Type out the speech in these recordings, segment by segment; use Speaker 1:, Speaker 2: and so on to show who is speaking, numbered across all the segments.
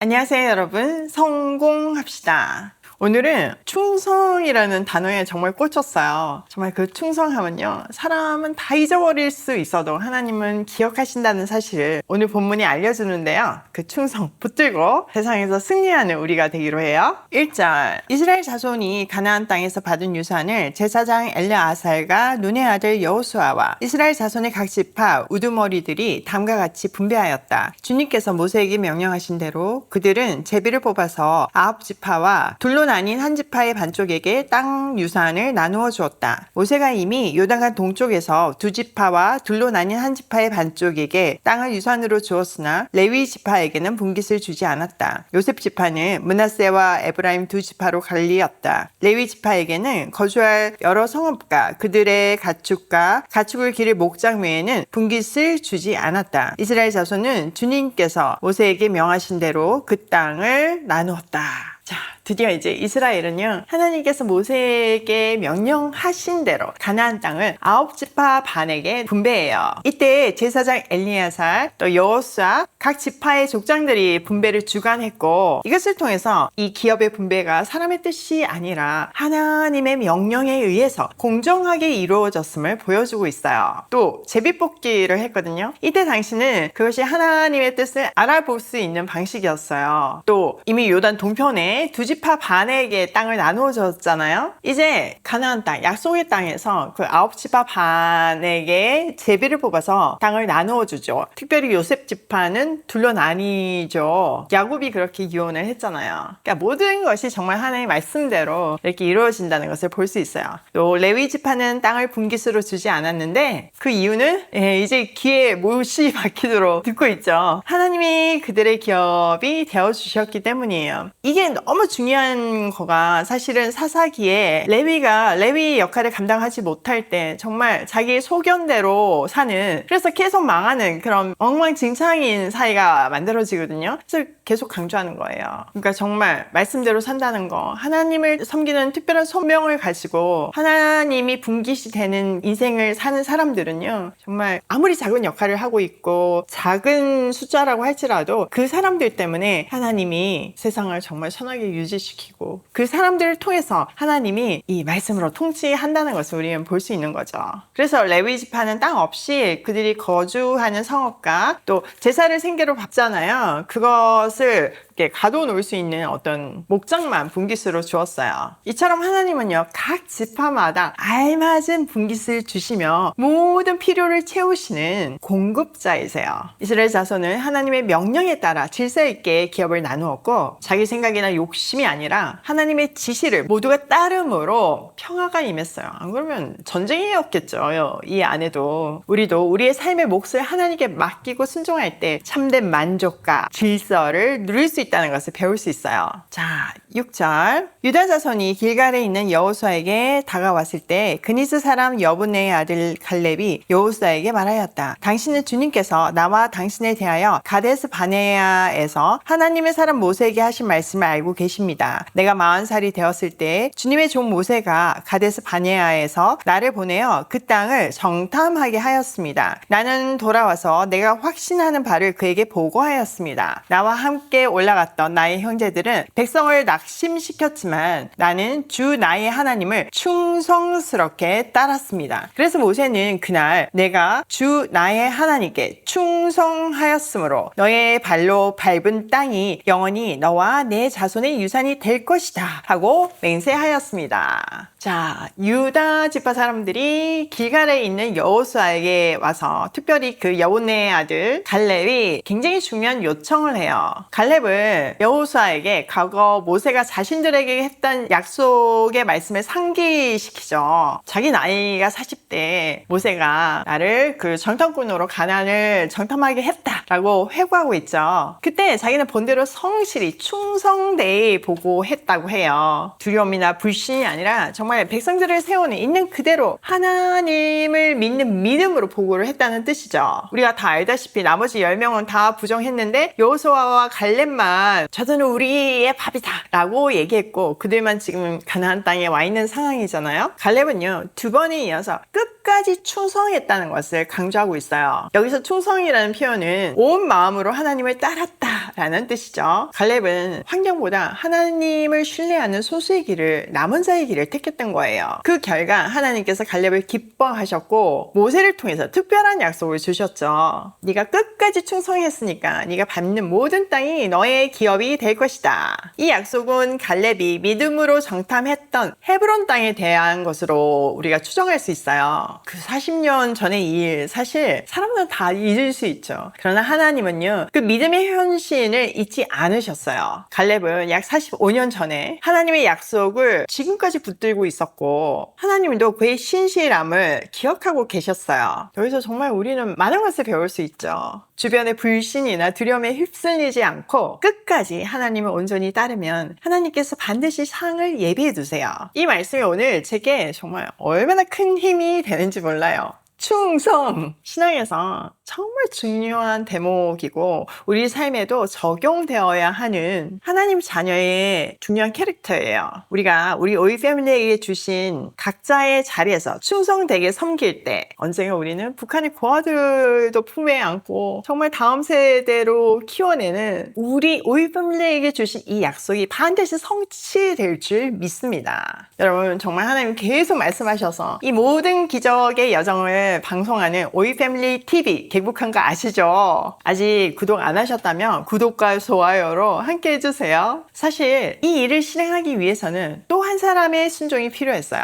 Speaker 1: 안녕하세요 여러분, 성공합시다. 오늘은 충성이라는 단어에 정말 꽂혔어요. 정말 그 충성하면요, 사람은 다 잊어버릴 수 있어도 하나님은 기억하신다는 사실을 오늘 본문이 알려주는데요, 그 충성 붙들고 세상에서 승리하는 우리가 되기로 해요. 1절, 이스라엘 자손이 가나안 땅에서 받은 유산을 제사장 엘르아살과 눈의 아들 여호수아와 이스라엘 자손의 각 지파 우두머리들이 다음과 같이 분배하였다. 주님께서 모세에게 명령하신 대로 그들은 제비를 뽑아서 9지파와 둘로 나뉜 한 지파의 반쪽에게 땅 유산을 나누어 주었다. 모세가 이미 요단강 동쪽에서 2지파와 둘로 나뉜 한 지파의 반쪽에게 땅을 유산으로 주었으나 레위 지파에게는 분깃을 주지 않았다. 요셉 지파는 므낫세와 에브라임 2지파로 갈리었다. 레위 지파에게는 거주할 여러 성읍과 그들의 가축과 가축을 기를 목장 외에는 분깃을 주지 않았다. 이스라엘 자손은 주님께서 모세에게 명하신 대로 그 땅을 나누었다. 자, 드디어 이제 이스라엘은요, 하나님께서 모세에게 명령하신 대로 가나안 땅을 9지파 반에게 분배해요. 이때 제사장 엘리야살, 또 여호수아 각 지파의 족장들이 분배를 주관했고, 이것을 통해서 이 기업의 분배가 사람의 뜻이 아니라 하나님의 명령에 의해서 공정하게 이루어졌음을 보여주고 있어요. 또 제비뽑기를 했거든요. 이때 당시는 그것이 하나님의 뜻을 알아볼 수 있는 방식이었어요. 또 이미 요단 동편에 2지파 반에게 땅을 나누어 줬잖아요. 이제 가나안 땅, 약속의 땅에서 그 9지파 반에게 제비를 뽑아서 땅을 나누어 주죠. 특별히 요셉 지파는 둘로 나뉘죠. 야곱이 그렇게 유언을 했잖아요. 그러니까 모든 것이 정말 하나님의 말씀대로 이렇게 이루어진다는 것을 볼 수 있어요. 또 레위 지파는 땅을 분깃으로 주지 않았는데, 그 이유는 이제 귀에 못이 박히도록 듣고 있죠. 하나님이 그들의 기업이 되어주셨기 때문이에요. 이게 너무 중요한 거가, 사실은 사사기에 레위 역할을 감당하지 못할 때 정말 자기 소견대로 사는, 그래서 계속 망하는 그런 엉망진창인 사이가 만들어지거든요. 그래서 계속 강조하는 거예요. 그러니까 정말 말씀대로 산다는 거, 하나님을 섬기는 특별한 소명을 가지고 하나님이 분깃이 되는 인생을 사는 사람들은요, 정말 아무리 작은 역할을 하고 있고 작은 숫자라고 할지라도 그 사람들 때문에 하나님이 세상을 정말 선하게 유지시키고, 그 사람들을 통해서 하나님이 이 말씀으로 통치한다는 것을 우리는 볼 수 있는 거죠. 그래서 레위 지파는 땅 없이 그들이 거주하는 성읍과 또 제사를 생계로 받잖아요. 그것을 이렇게 가둬놓을 수 있는 어떤 목장만 분깃으로 주었어요. 이처럼 하나님은요, 각 지파마다 알맞은 분깃을 주시며 모든 필요를 채우시는 공급자이세요. 이스라엘 자손은 하나님의 명령에 따라 질서 있게 기업을 나누었고, 자기 생각이나 욕심이 아니라 하나님의 지시를 모두가 따름으로 평화가 임했어요. 안 그러면 전쟁이었겠죠. 이 안에도 우리도 우리의 삶의 몫을 하나님께 맡기고 순종할 때 참된 만족과 질서를 누릴 수 있다는 것을 배울 수 있어요. 자, 6절, 유다 자손이 길갈에 있는 여호수아에게 다가왔을 때 그니스 사람 여분네의 아들 갈렙이 여호수아에게 말하였다. 당신은 주님께서 나와 당신에 대하여 가데스 바네아에서 하나님의 사람 모세에게 하신 말씀을 알고 계십니다. 내가 40살이 되었을 때 주님의 종 모세가 가데스 바네아에서 나를 보내어 그 땅을 정탐하게 하였습니다. 나는 돌아와서 내가 확신하는 바를 그에게 보고하였습니다. 나와 함께 올라갔던 나의 형제들은 백성을 낙심시켰지만 나는 주 나의 하나님을 충성스럽게 따랐습니다. 그래서 모세는 그날 내가 주 나의 하나님께 충성하였으므로 너의 발로 밟은 땅이 영원히 너와 내 자손의 유산이 될 것이다 하고 맹세하였습니다. 자, 유다 지파 사람들이 길갈에 있는 여호수아에게 와서, 특별히 그 여분네의 아들 갈렙이 굉장히 중요한 요청을 해요. 갈렙을 여호수아에게 과거 모세가 자신들에게 했던 약속의 말씀을 상기시키죠. 자기 나이가 40대 모세가 나를 그 정탐꾼으로 가나안을 정탐하게 했다라고 회고하고 있죠. 그때 자기는 본대로 성실히 충성되이 보고했다고 해요. 두려움이나 불신이 아니라 정말 백성들을 세우는 있는 그대로 하나님을 믿는 믿음으로 보고를 했다는 뜻이죠. 우리가 다 알다시피 나머지 10명은 다 부정했는데 여호수아와 갈렙만 저들은 우리의 밥이다 라고 얘기했고, 그들만 지금 가나안 땅에 와 있는 상황이잖아요. 갈렙은요, 2번에 이어서 끝까지 충성했다는 것을 강조하고 있어요. 여기서 충성이라는 표현은 온 마음으로 하나님을 따랐다 라는 뜻이죠. 갈렙은 환경보다 하나님을 신뢰하는 소수의 길을, 남은 자의 길을 택했던 거예요. 그 결과 하나님께서 갈렙을 기뻐하셨고 모세를 통해서 특별한 약속을 주셨죠. 네가 끝까지 충성했으니까 네가 밟는 모든 땅이 너의 기업이 될 것이다. 이 약속은 갈렙이 믿음으로 정탐했던 헤브론 땅에 대한 것으로 우리가 추정할 수 있어요. 그 40년 전의 일, 사실 사람들은 다 잊을 수 있죠. 그러나 하나님은요, 그 믿음의 헌신을 잊지 않으셨어요. 갈렙은 약 45년 전에 하나님의 약속을 지금까지 붙들고 있었고 하나님도 그의 신실함을 기억하고 계셨어요. 여기서 정말 우리는 많은 것을 배울 수 있죠. 주변의 불신이나 두려움에 휩쓸리지 않고 끝까지 하나님을 온전히 따르면 하나님께서 반드시 상을 예비해 두세요. 이 말씀이 오늘 제게 정말 얼마나 큰 힘이 되는지 몰라요. 충성! 신앙에서 정말 중요한 대목이고 우리 삶에도 적용되어야 하는 하나님 자녀의 중요한 캐릭터예요. 우리가 우리 오이 패밀리에게 주신 각자의 자리에서 충성되게 섬길 때 언젠가 우리는 북한의 고아들도 품에 안고 정말 다음 세대로 키워내는 우리 오이 패밀리에게 주신 이 약속이 반드시 성취될 줄 믿습니다. 여러분 정말 하나님 계속 말씀하셔서 이 모든 기적의 여정을 방송하는 오이 패밀리 TV 개국한 거 아시죠? 아직 구독 안 하셨다면 구독과 좋아요로 함께 해주세요. 사실 이 일을 실행하기 위해서는 또 한 사람의 순종이 필요했어요.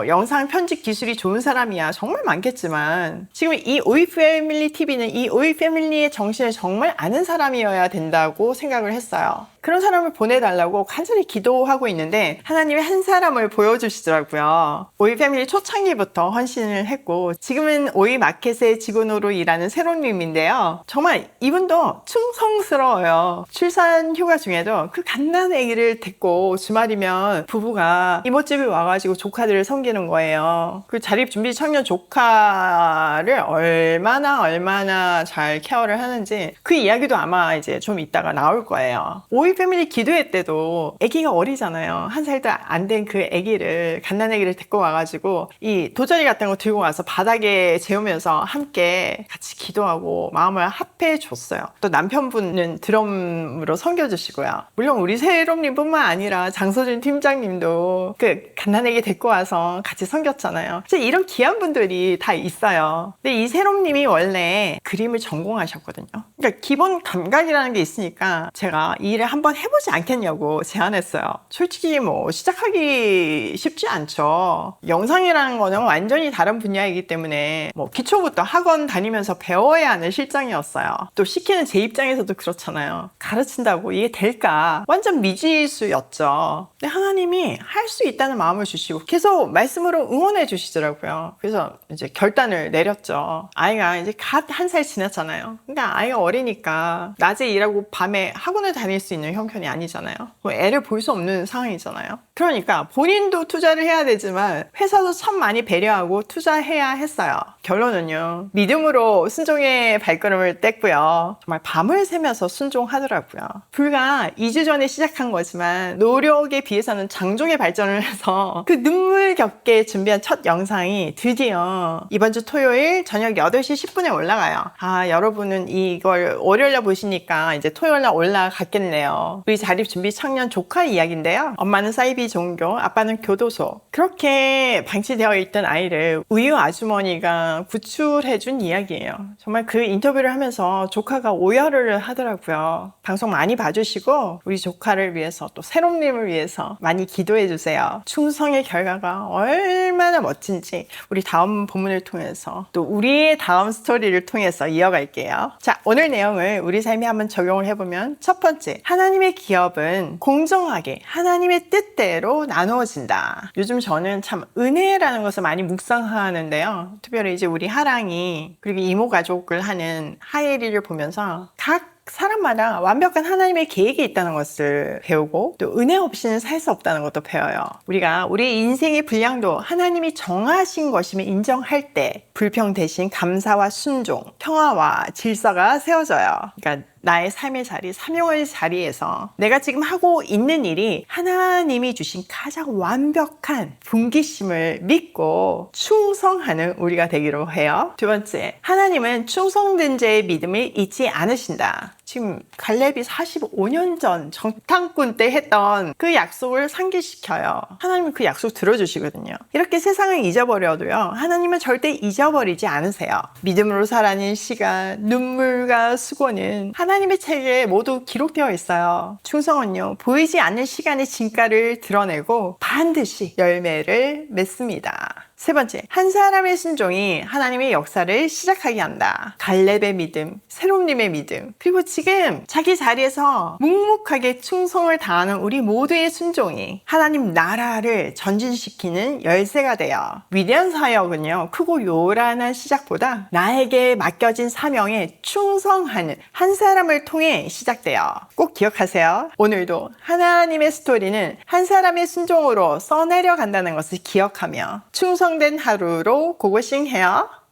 Speaker 1: 영상 편집 기술이 좋은 사람이야 정말 많겠지만 지금 이 오이 패밀리 TV는 이 오이 패밀리의 정신을 정말 아는 사람이어야 된다고 생각을 했어요. 그런 사람을 보내달라고 간절히 기도하고 있는데 하나님이 한 사람을 보여주시더라고요. 오이 패밀리 초창기부터 헌신을 했고 지금은 오이 마켓의 직원으로 일하는 새롬님인데요. 정말 이분도 충성스러워요. 출산 휴가 중에도 그 갓난 아기를 데리고 주말이면 부부가 이모집에 와가지고 조카들을 섬기는 거예요. 그 자립준비 청년 조카를 얼마나 잘 케어를 하는지 그 이야기도 아마 이제 좀 이따가 나올 거예요. 오이 패밀리 기도회 때도 아기가 어리잖아요. 한 살도 안 된 그 아기를 갓난 아기를 데리고 와가지고 이 돗자리 같은 거 들고 와서 바닥에 재우면서 함께 같이 기도하고 마음을 합해 줬어요. 또 남편분은 드럼으로 섬겨주시고요. 물론 우리 새롬님 뿐만 아니라 장서준 팀장님도 그 갓난 아기 데리고 와서 같이 섬겼잖아요. 이런 귀한 분들이 다 있어요. 근데 이 새롬님이 원래 그림을 전공하셨거든요. 그러니까 기본 감각이라는 게 있으니까 제가 이 일을 한번 해보지 않겠냐고 제안했어요. 솔직히 시작하기 쉽지 않죠. 영상이라는 거는 완전히 다른 분야이기 때문에 기초부터 학원 다니면서 배워야 하는 실장이었어요. 또 시키는 제 입장에서도 그렇잖아요. 가르친다고 이게 될까? 완전 미지수였죠. 근데 하나님이 할 수 있다는 마음을 주시고 계속 말씀으로 응원해 주시더라고요. 그래서 이제 결단을 내렸죠. 아이가 이제 갓 한 살 지났잖아요. 그러니까 아이가 어리니까 낮에 일하고 밤에 학원을 다닐 수 있는 형편이 아니잖아요. 애를 볼 수 없는 상황이잖아요. 그러니까 본인도 투자를 해야 되지만 회사도 참 많이 배려하고 투자해야 했어요. 결론은요. 믿음으로 순종의 발걸음을 뗐고요. 정말 밤을 새면서 순종하더라고요. 불과 2주 전에 시작한 거지만 노력에 비해서는 장족의 발전을 해서 그 눈물겹게 준비한 첫 영상이 드디어 이번 주 토요일 저녁 8시 10분에 올라가요. 여러분은 이걸 월요일날 보시니까 이제 토요일날 올라갔겠네요. 우리 자립준비 청년 조카 이야기인데요. 엄마는 사이비 종교, 아빠는 교도소. 그렇게 방치되어 있던 아이를 우유 아주머니가 구출해준 이야기예요. 정말 그 인터뷰를 하면서 조카가 오열을 하더라고요. 방송 많이 봐주시고 우리 조카를 위해서 또 새롬님을 위해서 많이 기도해주세요. 충성의 결과가 얼마나 멋진지 우리 다음 본문을 통해서 또 우리의 다음 스토리를 통해서 이어갈게요. 자, 오늘 내용을 우리 삶에 한번 적용을 해보면 첫 번째, 하나님의 기업은 공정하게 하나님의 뜻대로 나누어진다. 요즘 저는 참 은혜라는 것을 많이 묵상하는데요. 특별히 이제 우리 하랑이 그리고 이모 가족을 하는 하예리를 보면서 각 사람마다 완벽한 하나님의 계획이 있다는 것을 배우고 또 은혜 없이는 살 수 없다는 것도 배워요. 우리가 우리 인생의 분량도 하나님이 정하신 것임을 인정할 때 불평 대신 감사와 순종, 평화와 질서가 세워져요. 그러니까 나의 삶의 자리, 사명의 자리에서 내가 지금 하고 있는 일이 하나님이 주신 가장 완벽한 분기심을 믿고 충성하는 우리가 되기로 해요. 두 번째, 하나님은 충성된 자의 믿음을 잊지 않으신다. 지금 갈렙이 45년 전 정탐꾼 때 했던 그 약속을 상기시켜요. 하나님은 그 약속 들어주시거든요. 이렇게 세상을 잊어버려도요, 하나님은 절대 잊어버리지 않으세요. 믿음으로 살아낸 시간, 눈물과 수고는 하나님의 책에 모두 기록되어 있어요. 충성은요, 보이지 않는 시간의 진가를 드러내고 반드시 열매를 맺습니다. 세 번째, 한 사람의 순종이 하나님의 역사를 시작하게 한다. 갈렙의 믿음, 새롬님의 믿음, 그리고 지금 자기 자리에서 묵묵하게 충성을 다하는 우리 모두의 순종이 하나님 나라를 전진시키는 열쇠가 돼요. 위대한 사역은요, 크고 요란한 시작보다 나에게 맡겨진 사명에 충성하는 한 사람을 통해 시작돼요. 꼭 기억하세요. 오늘도 하나님의 스토리는 한 사람의 순종으로 써내려 간다는 것을 기억하며 충성된 하루로 고고싱해요.